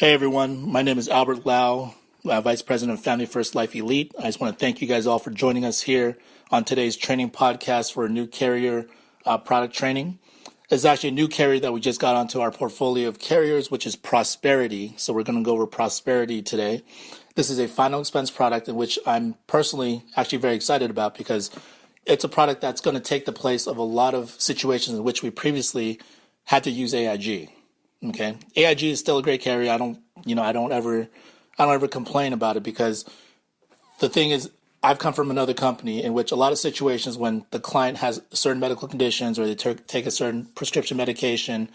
Hey everyone, my name is Albert Lau, Vice President of Family First Life Elite. I just want to thank you guys all for joining us here on today's training podcast for a new carrier product training. It's actually a new carrier that we just got onto our portfolio of carriers, which is Prosperity. So we're going to go over Prosperity today. This is a final expense product in which I'm personally actually very excited about because it's a product that's going to take the place of a lot of situations in which we previously had to use AIG. Okay, AIG is still a great carrier. I don't ever complain about it because the thing is, I've come from another company in which a lot of situations when the client has certain medical conditions or they take a certain prescription medication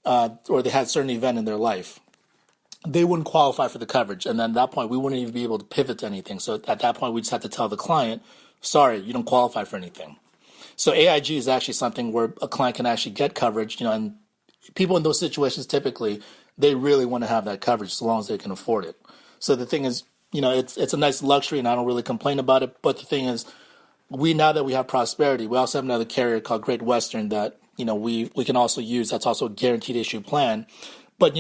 or they had a certain event in their life, they wouldn't qualify for the coverage. And then at that point, we wouldn't even be able to pivot to anything. So at that point, we just have to tell the client, sorry, you don't qualify for anything. So AIG is actually something where a client can actually get coverage, and people in those situations, typically, they really want to have that coverage as long as they can afford it. So the thing is, it's a nice luxury, and I don't really complain about it. But the thing is, now that we have Prosperity, we also have another carrier called Great Western that, we can also use. That's also a guaranteed issue plan. But,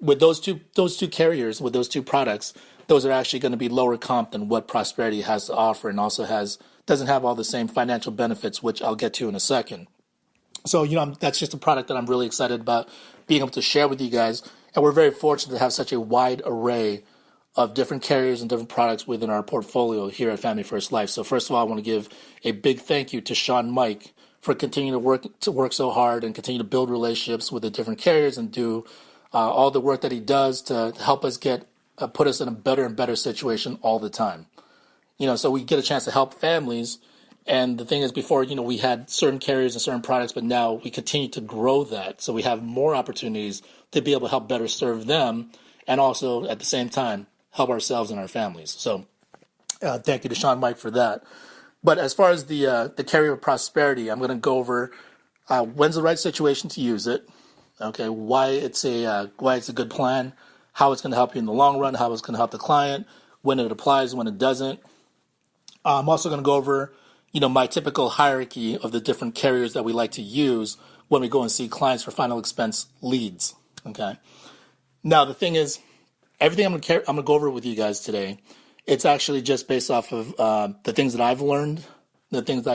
with those two carriers, with those two products, those are actually going to be lower comp than what Prosperity has to offer, and also doesn't have all the same financial benefits, which I'll get to in a second. So, that's just a product that I'm really excited about being able to share with you guys. And we're very fortunate to have such a wide array of different carriers and different products within our portfolio here at Family First Life. So first of all, I want to give a big thank you to Sean Mike for continuing to work so hard and continue to build relationships with the different carriers and do all the work that he does to help us put us in a better and better situation all the time. So we get a chance to help families. And the thing is, before, we had certain carriers and certain products, but now we continue to grow that. So we have more opportunities to be able to help better serve them and also, at the same time, help ourselves and our families. So thank you to Sean Mike for that. But as far as the carrier of Prosperity, I'm going to go over when's the right situation to use it, okay, why it's a good plan, how it's going to help you in the long run, how it's going to help the client, when it applies, when it doesn't. I'm also going to go over my typical hierarchy of the different carriers that we like to use when we go and see clients for final expense leads. Okay. Now, the thing is, everything I'm going to go over with you guys today, it's actually just based off of the things that I've learned, the things that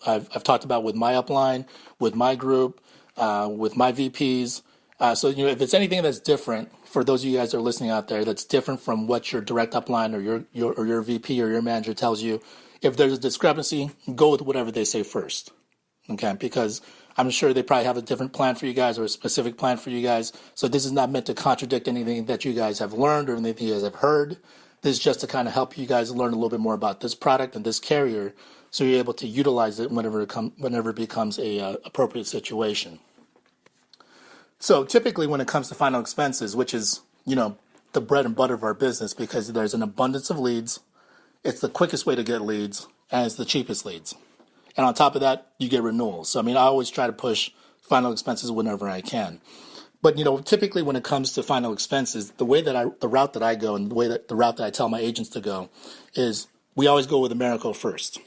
I've talked about with my upline, with my group, with my VPs. So, if it's anything that's different for those of you guys that are listening out there, that's different from what your direct upline or your VP or your manager tells you, if there's a discrepancy, go with whatever they say first, okay? Because I'm sure they probably have a different plan for you guys or a specific plan for you guys. So this is not meant to contradict anything that you guys have learned or anything you guys have heard. This is just to kind of help you guys learn a little bit more about this product and this carrier so you're able to utilize it whenever it becomes a appropriate situation. So typically when it comes to final expenses, which is, the bread and butter of our business because there's an abundance of leads, it's the quickest way to get leads, and it's the cheapest leads. And on top of that, you get renewals. So, I always try to push final expenses whenever I can. But, typically when it comes to final expenses, the route that I go and the route that I tell my agents to go is we always go with Americo first.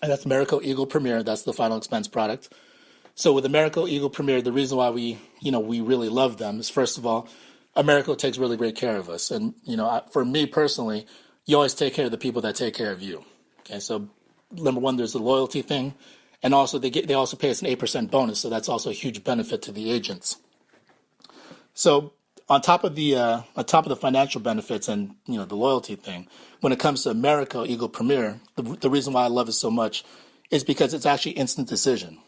And that's Americo Eagle Premier. That's the final expense product. So with Americo Eagle Premier, the reason why we really love them is, first of all, Americo takes really great care of us. And, for me personally, you always take care of the people that take care of you. Okay, so number one, there's the loyalty thing, and also they also pay us an 8% bonus, so that's also a huge benefit to the agents. So on top of the financial benefits and the loyalty thing, when it comes to Americo Eagle Premier, the reason why I love it so much is because it's actually instant decision.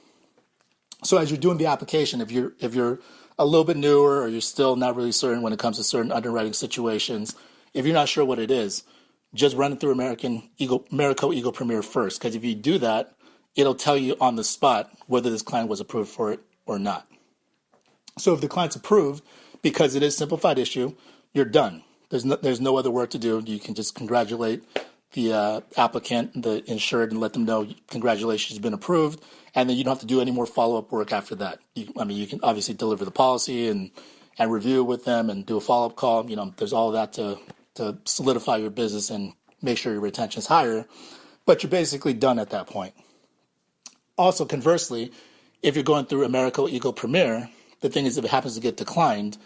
So as you're doing the application, if you're a little bit newer or you're still not really certain when it comes to certain underwriting situations, if you're not sure what it is, just run it through Americo Eagle Premier first, because if you do that, it'll tell you on the spot whether this client was approved for it or not. So if the client's approved, because it is simplified issue, you're done. There's no other work to do. You can just congratulate the applicant, the insured, and let them know, congratulations, you've been approved, and then you don't have to do any more follow-up work after that. You can obviously deliver the policy and review with them and do a follow-up call. There's all of that to solidify your business and make sure your retention is higher, but you're basically done at that point. Also, conversely, if you're going through Americo Eagle Premier, the thing is, if it happens to get declined,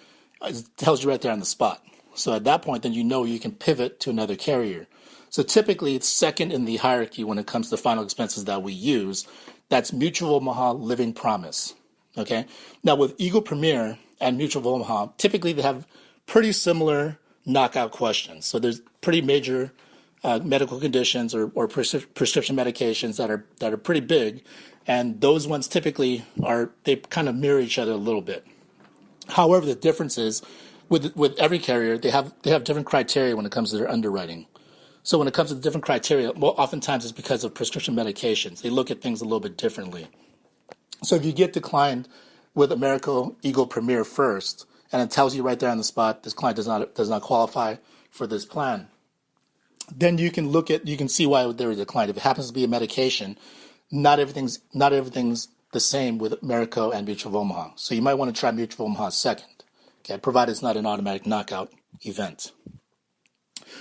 it tells you right there on the spot. So at that point, then you can pivot to another carrier. So typically, it's second in the hierarchy when it comes to final expenses that we use. That's Mutual of Omaha Living Promise. Okay. Now with Eagle Premier and Mutual of Omaha, typically they have pretty similar knockout questions. So there's pretty major medical conditions or prescription medications that are pretty big, and those ones typically they kind of mirror each other a little bit. However, the difference is with every carrier they have different criteria when it comes to their underwriting. So when it comes to the different criteria, well, oftentimes it's because of prescription medications. They look at things a little bit differently. So if you get declined with Americo Eagle Premier first, and it tells you right there on the spot this client does not qualify for this plan, then you can see why they were declined. If it happens to be a medication, not everything's the same with Americo and Mutual of Omaha. So you might want to try Mutual of Omaha second, okay, provided it's not an automatic knockout event.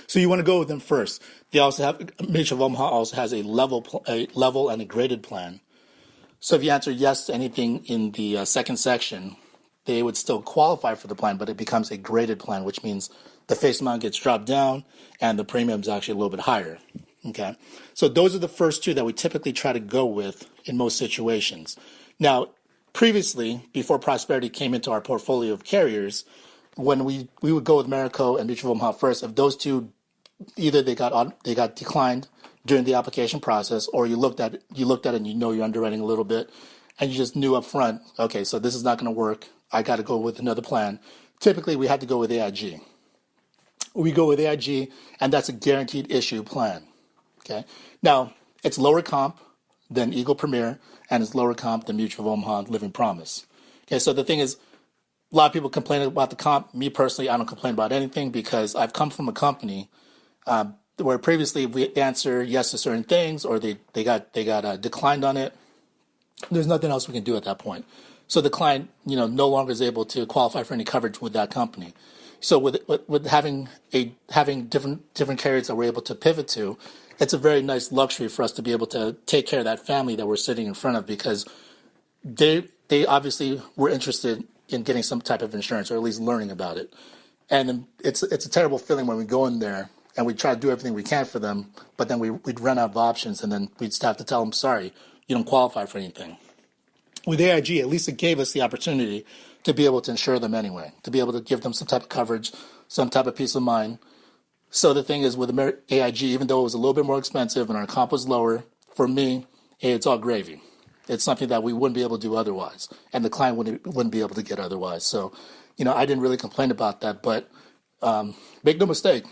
So you want to go with them first. They also have Mutual of Omaha also has a level and a graded plan. So if you answer yes to anything in the second section, they would still qualify for the plan, but it becomes a graded plan, which means the face amount gets dropped down and the premium is actually a little bit higher. Okay, so those are the first two that we typically try to go with in most situations. Now, previously, before Prosperity came into our portfolio of carriers, when we would go with Marico and Mutual of Omaha first, if those two either they got declined during the application process, or you looked at it and you're underwriting a little bit, and you just knew up front, okay, so this is not going to work. I got to go with another plan. Typically, we had to go with AIG. We go with AIG, and that's a guaranteed issue plan. Okay. Now, it's lower comp than Eagle Premier, and it's lower comp than Mutual of Omaha Living Promise. Okay, so the thing is, a lot of people complain about the comp. Me personally, I don't complain about anything because I've come from a company where previously we answer yes to certain things, or they got declined on it. There's nothing else we can do at that point. So the client, no longer is able to qualify for any coverage with that company. So with having different carriers that we're able to pivot to, it's a very nice luxury for us to be able to take care of that family that we're sitting in front of, because they obviously were interested in getting some type of insurance, or at least learning about it. And it's a terrible feeling when we go in there and we try to do everything we can for them, but then we'd run out of options, and then we'd have to tell them, sorry, you don't qualify for anything. With AIG, at least it gave us the opportunity to be able to insure them anyway, to be able to give them some type of coverage, some type of peace of mind. So the thing is, with AIG, even though it was a little bit more expensive and our comp was lower, for me, hey, it's all gravy. It's something that we wouldn't be able to do otherwise, and the client wouldn't be able to get otherwise. So, I didn't really complain about that, but make no mistake,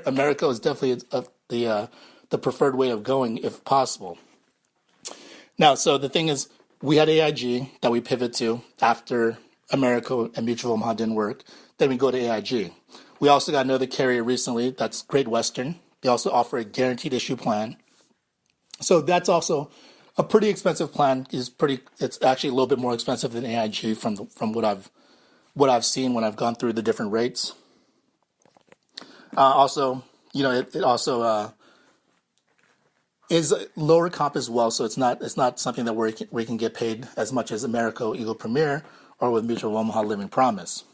America is definitely the preferred way of going if possible. Now, so the thing is, we had AIG that we pivot to after America and Mutual of Omaha didn't work. Then we go to AIG. We also got another carrier recently, that's Great Western. They also offer a guaranteed issue plan. So that's also a pretty expensive plan. It's actually a little bit more expensive than AIG from what I've seen when I've gone through the different rates. Also, it also is lower comp as well, so it's not something that we can get paid as much as Americo Eagle Premier or with Mutual of Omaha Living Promise.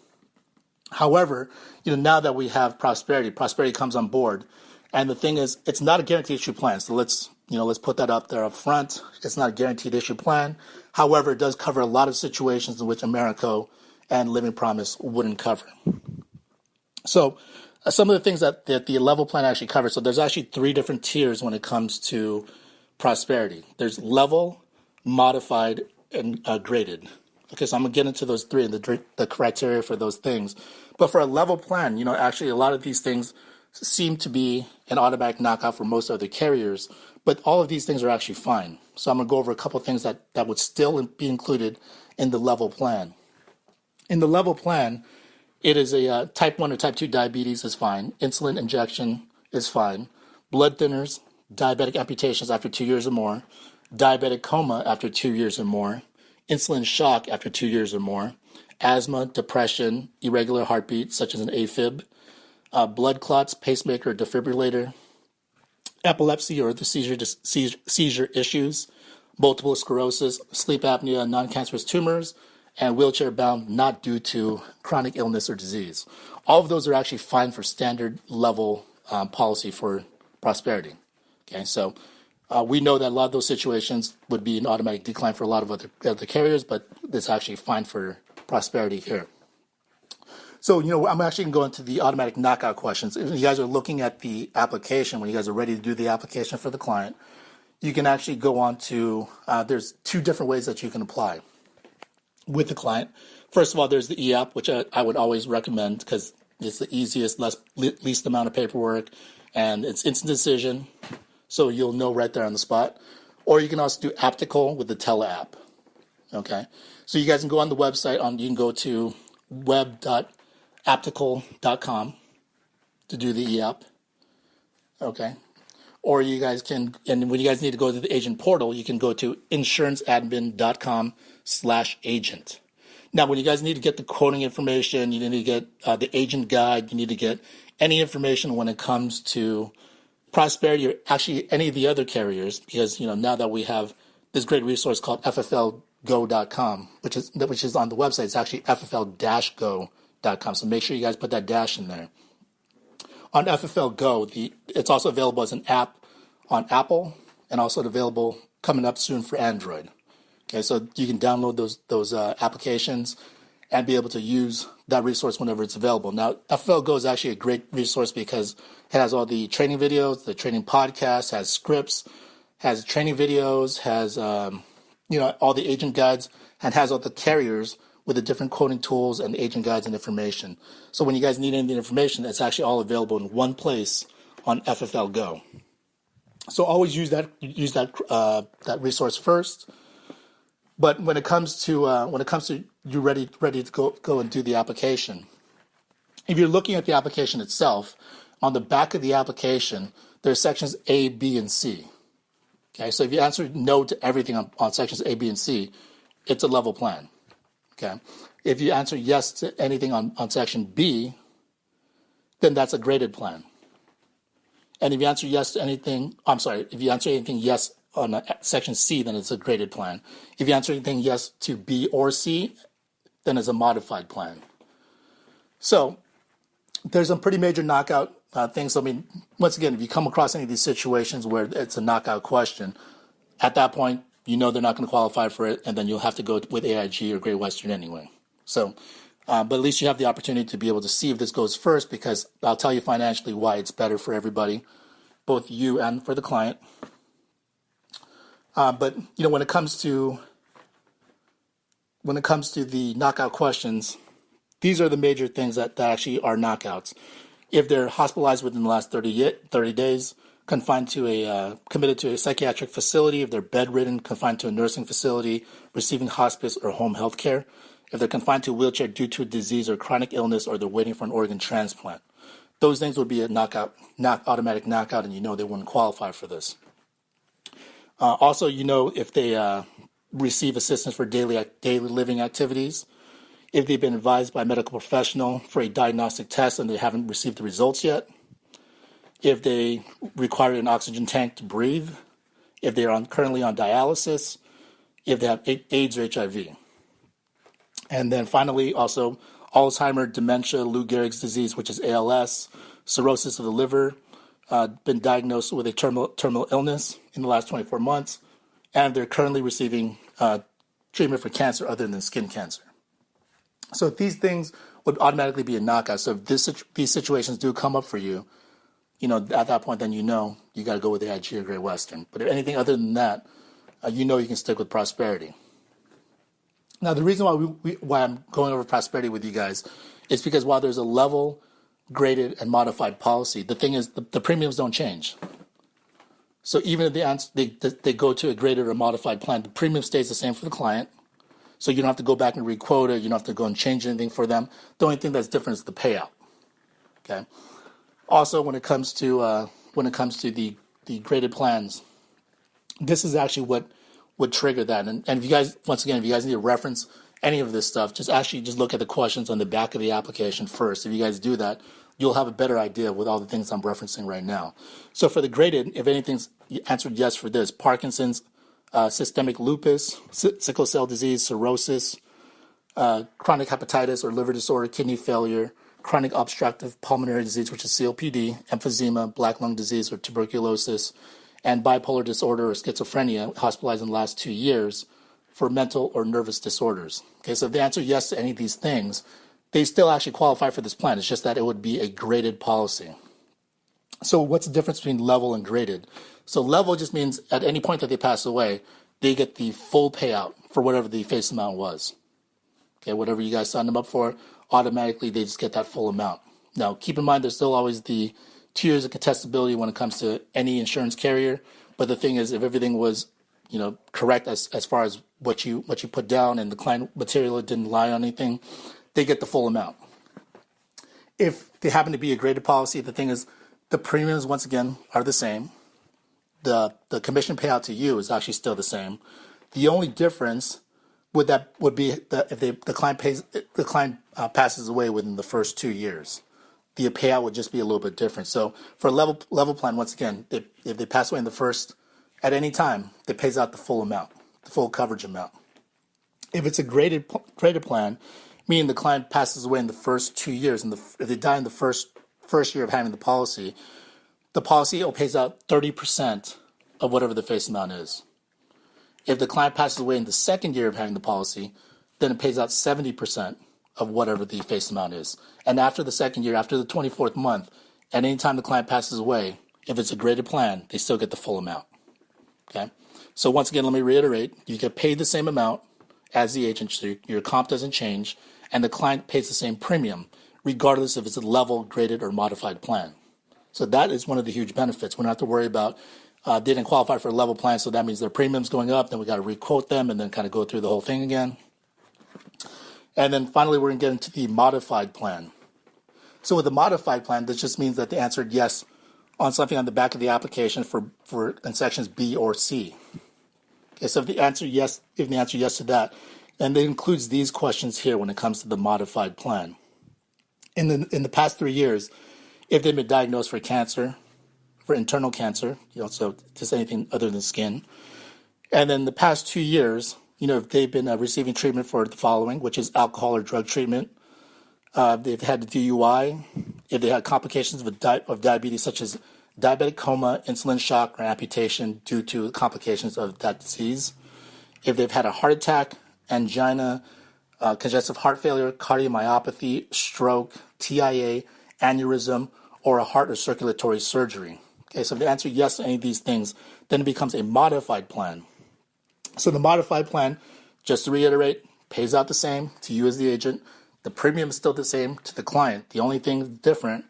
However, now that we have Prosperity comes on board, and the thing is, it's not a guaranteed issue plan. So let's put that up there up front. It's not a guaranteed issue plan. However, it does cover a lot of situations in which Americo and Living Promise wouldn't cover. So some of the things that the level plan actually covers. So there's actually 3 different tiers when it comes to Prosperity. There's level, modified, and graded. Okay, so I'm going to get into those 3 and the criteria for those things. But for a level plan, actually a lot of these things seem to be an automatic knockout for most other carriers, but all of these things are actually fine. So I'm going to go over a couple of things that would still be included in the level plan. In the level plan, it is a type 1 or type 2 diabetes is fine. Insulin injection is fine. Blood thinners, diabetic amputations after 2 years or more, diabetic coma after 2 years or more, insulin shock after 2 years or more, asthma, depression, irregular heartbeat, such as an AFib, blood clots, pacemaker, or defibrillator, epilepsy or the seizure issues, multiple sclerosis, sleep apnea, non-cancerous tumors, and wheelchair bound not due to chronic illness or disease. All of those are actually fine for standard level policy for Prosperity. Okay, so we know that a lot of those situations would be an automatic decline for a lot of other carriers, but it's actually fine for Prosperity here. So, I'm actually going to go into the automatic knockout questions. If you guys are looking at the application, when you guys are ready to do the application for the client, you can actually go on to, there's two different ways that you can apply with the client. First of all, there's the e-app, which I would always recommend because it's the easiest, least amount of paperwork, and it's instant decision, so you'll know right there on the spot. Or you can also do Aptical with the Tele app. Okay, so you guys can go on the website. You can go to web.aptical.com to do the e-app. Okay, or you guys can, and when you guys need to go to the agent portal, you can go to insuranceadmin.com/agent. Now, when you guys need to get the quoting information, you need to get the agent guide, you need to get any information when it comes to Prosperity or actually any of the other carriers, because now that we have this great resource called fflgo.com, which is on the website, it's actually ffl-go.com. So make sure you guys put that dash in there. On FFL Go, it's also available as an app on Apple and also available coming up soon for Android. Okay, so you can download those applications and be able to use that resource whenever it's available. Now, FFL Go is actually a great resource because it has all the training videos, the training podcasts, has scripts, has training videos, has all the agent guides, and has all the carriers with the different quoting tools and agent guides and information. So when you guys need any information, it's actually all available in one place on FFL Go. So always use that resource first. But when it comes to you ready to go and do the application, if you're looking at the application itself, on the back of the application, there's sections A, B, and C. Okay, so if you answer no to everything on sections A, B, and C, it's a level plan. Okay, if you answer yes to anything on section B, then that's a graded plan. And if you answer yes to anything, if you answer anything yes on section C, then it's a graded plan. If you answer anything yes to B or C, then it's a modified plan. So there's some pretty major knockout things. I mean, once again, if you come across any of these situations where it's a knockout question, at that point, they're not going to qualify for it, and then you'll have to go with AIG or Great Western anyway. So, but at least you have the opportunity to be able to see if this goes first, because I'll tell you financially why it's better for everybody, both you and for the client. But when it comes to the knockout questions, these are the major things that actually are knockouts. If they're hospitalized within the last 30 days, committed to a psychiatric facility, if they're bedridden, confined to a nursing facility, receiving hospice or home health care, if they're confined to a wheelchair due to a disease or chronic illness, or they're waiting for an organ transplant. Those things would be a automatic knockout, and they wouldn't qualify for this. Also, if they receive assistance for daily living activities, if they've been advised by a medical professional for a diagnostic test and they haven't received the results yet, if they require an oxygen tank to breathe, if they are currently on dialysis, if they have AIDS or HIV. And then finally, also Alzheimer's, dementia, Lou Gehrig's disease, which is ALS, cirrhosis of the liver, been diagnosed with a terminal illness in the last 24 months, and they're currently receiving treatment for cancer other than skin cancer. So these things would automatically be a knockout. So if these situations do come up for you, at that point, then you got to go with AIG or Great Western. But if anything other than that, you can stick with Prosperity. Now, the reason why I'm going over Prosperity with you guys is because while there's a level, graded, and modified policy, the thing is the premiums don't change. So even if they go to a graded or modified plan, the premium stays the same for the client. So you don't have to go back and re-quote it. You don't have to go and change anything for them. The only thing that's different is the payout. Okay. Also, when it comes to the graded plans, this is actually what would trigger that. And if you guys, once again, if you guys need to reference any of this stuff, just look at the questions on the back of the application first. If you guys do that, you'll have a better idea with all the things I'm referencing right now. So for the graded, if anything's answered yes for this, Parkinson's, systemic lupus, sickle cell disease, cirrhosis, chronic hepatitis or liver disorder, kidney failure, chronic obstructive pulmonary disease, which is COPD, emphysema, black lung disease or tuberculosis, and bipolar disorder or schizophrenia, hospitalized in the last 2 years for mental or nervous disorders. Okay, so if they answer yes to any of these things, they still actually qualify for this plan. It's just that it would be a graded policy. So what's the difference between level and graded? So level just means at any point that they pass away, they get the full payout for whatever the face amount was. Okay, whatever you guys signed them up for, automatically they just get that full amount. Now, keep in mind there's still always the 2 years of contestability when it comes to any insurance carrier. But the thing is, if everything was, correct as far as what you put down and the client material didn't lie on anything, they get the full amount. If they happen to be a graded policy, the thing is, the premiums once again are the same. The commission payout to you is actually still the same. The only difference would be that if the client passes away within the first 2 years, the payout would just be a little bit different. So for a level plan, once again, if they pass away in the first, at any time, it pays out the full amount, the full coverage amount. If it's a graded plan, meaning the client passes away in the first 2 years, and if they die in the first year of having the policy pays out 30% of whatever the face amount is. If the client passes away in the second year of having the policy, then it pays out 70% of whatever the face amount is. And after the second year, after the 24th month, at any time the client passes away, if it's a graded plan, they still get the full amount. Okay? So once again, let me reiterate, you get paid the same amount as the agent, so your comp doesn't change, and the client pays the same premium, regardless if it's a level, graded, or modified plan. So that is one of the huge benefits. We don't have to worry about they didn't qualify for a level plan, so that means their premium's going up, then we got to re-quote them and then kind of go through the whole thing again. And then finally, we're going to get into the modified plan. So with the modified plan, this just means that they answered yes on something on the back of the application for in sections B or C. Okay, so if they answer yes to that, and it includes these questions here when it comes to the modified plan. In the past 3 years, if they've been diagnosed for cancer, for internal cancer, so just anything other than skin, and then the past 2 years, if they've been receiving treatment for the following, which is alcohol or drug treatment, they've had the DUI, if they had complications of diabetes such as diabetic coma, insulin shock, or amputation due to complications of that disease, if they've had a heart attack, angina, congestive heart failure, cardiomyopathy, stroke, TIA, aneurysm, or a heart or circulatory surgery. Okay, so if they answer yes to any of these things, then it becomes a modified plan. So the modified plan, just to reiterate, pays out the same to you as the agent. The premium is still the same to the client. The only thing different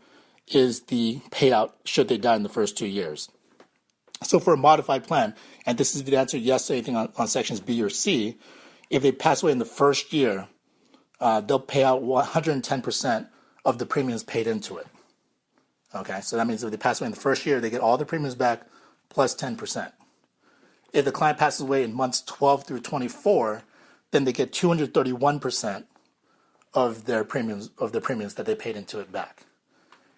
is the payout should they die in the first 2 years. So for a modified plan, and this is if they answer yes to anything on sections B or C, if they pass away in the first year, they'll pay out 110% of the premiums paid into it. Okay, so that means if they pass away in the first year, they get all the premiums back plus 10%. If the client passes away in months 12 through 24, then they get 231% of their premiums that they paid into it back.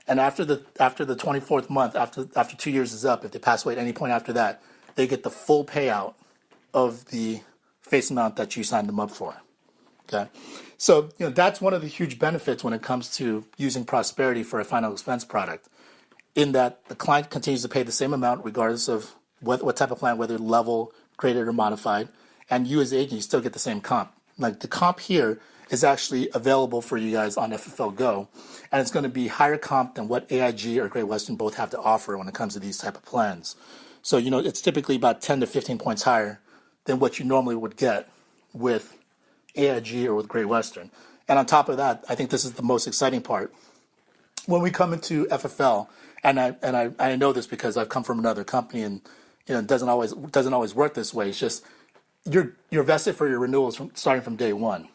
And after the 24th month, after 2 years is up, if they pass away at any point after that, they get the full payout of the face amount that you signed them up for. Okay, so that's one of the huge benefits when it comes to using Prosperity for a final expense product, in that the client continues to pay the same amount regardless of what type of plan, whether level, graded, or modified, and you as the agent, you still get the same comp. Like the comp here is actually available for you guys on FFL Go, and it's going to be higher comp than what AIG or Great Western both have to offer when it comes to these type of plans. So it's typically about 10 to 15 points higher than what you normally would get with AIG or with Great Western. And on top of that, I think this is the most exciting part. When we come into FFL, and I know this because I've come from another company, and it doesn't always work this way. It's just you're vested for your renewals starting from day one.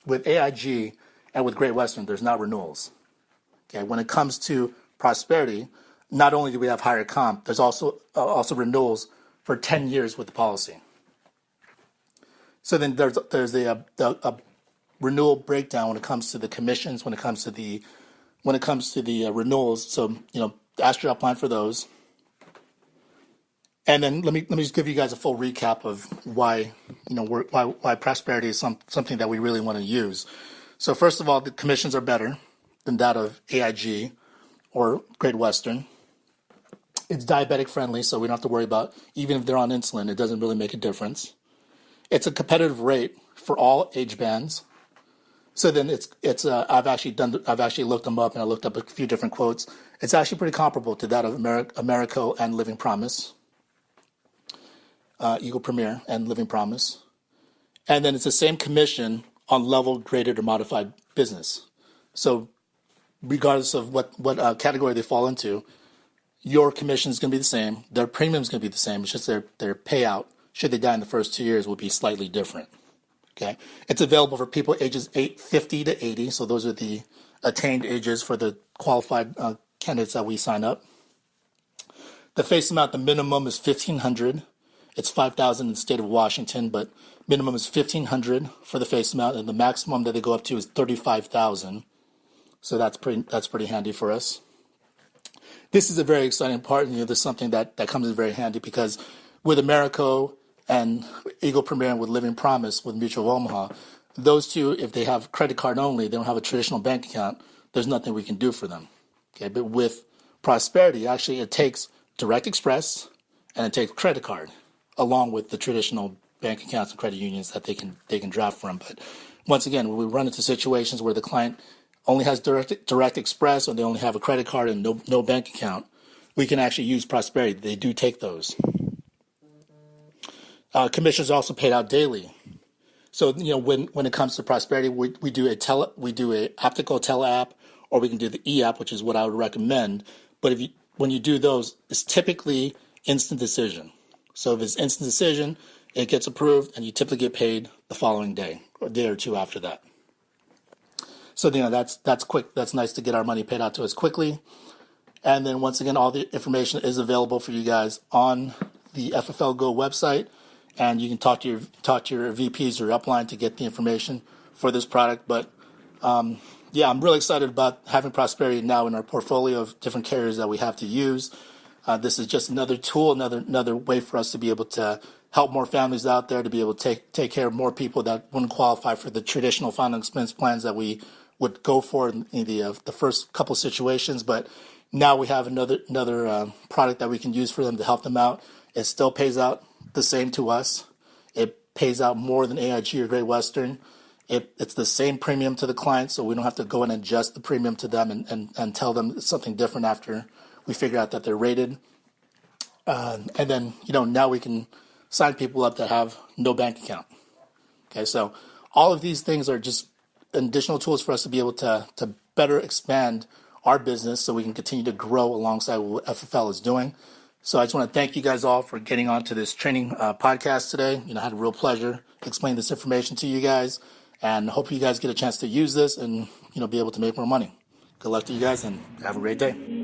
With AIG and with Great Western, there's not renewals. Okay, when it comes to Prosperity, not only do we have higher comp, there's also renewals for 10 years with the policy. So then there's a renewal breakdown when it comes to the commissions, when it comes to the renewals. So the actuarial plan for those, And then let me just give you guys a full recap of why why Prosperity is something that we really want to use. So first of all, the commissions are better than that of AIG or Great Western. It's diabetic friendly, so we don't have to worry about, even if they're on insulin, it doesn't really make a difference. It's a competitive rate for all age bands. So then I've actually looked them up, and I looked up a few different quotes. It's actually pretty comparable to that of Americo and Living Promise, Eagle Premier and Living Promise. And then it's the same commission on level, graded, or modified business. So regardless of what category they fall into, your commission is going to be the same. Their premium is going to be the same. It's just their payout, should they die in the first 2 years, will be slightly different. Okay, it's available for people ages 50 to 80. So those are the attained ages for the qualified candidates that we sign up. The face amount, the minimum is $1,500. It's $5,000 in the state of Washington, but minimum is $1,500 for the face amount, and the maximum that they go up to is $35,000. So that's pretty handy for us. This is a very exciting part, and this is something that comes in very handy because with Americo and Eagle Premier and with Living Promise with Mutual of Omaha, those two, if they have credit card only, they don't have a traditional bank account, there's nothing we can do for them. Okay, but with Prosperity, actually it takes Direct Express and it takes credit card, along with the traditional bank accounts and credit unions that they can draft from. But once again, when we run into situations where the client only has direct express or they only have a credit card and no bank account, we can actually use Prosperity. They do take those. Commissions are also paid out daily. So when it comes to Prosperity, we do a optical tele app, or we can do the e-app, which is what I would recommend. But when you do those, it's typically instant decision. So if it's instant decision, it gets approved, and you typically get paid the following day or a day or two after that. So that's quick. That's nice to get our money paid out to us quickly. And then once again, all the information is available for you guys on the FFL Go website, and you can talk to your VPs or upline to get the information for this product. But I'm really excited about having Prosperity now in our portfolio of different carriers that we have to use. This is just another tool, another way for us to be able to help more families out there, to be able to take care of more people that wouldn't qualify for the traditional final expense plans that we would go for in the first couple situations. But now we have another product that we can use for them to help them out. It still pays out the same to us. It pays out more than AIG or Great Western. It's the same premium to the client, so we don't have to go and adjust the premium to them and tell them something different after we figure out that they're rated. And then, now we can sign people up that have no bank account. Okay, so all of these things are just additional tools for us to be able to better expand our business so we can continue to grow alongside what FFL is doing. So I just want to thank you guys all for getting onto this training podcast today. I had a real pleasure explaining this information to you guys, and hope you guys get a chance to use this and, be able to make more money. Good luck to you guys, and have a great day.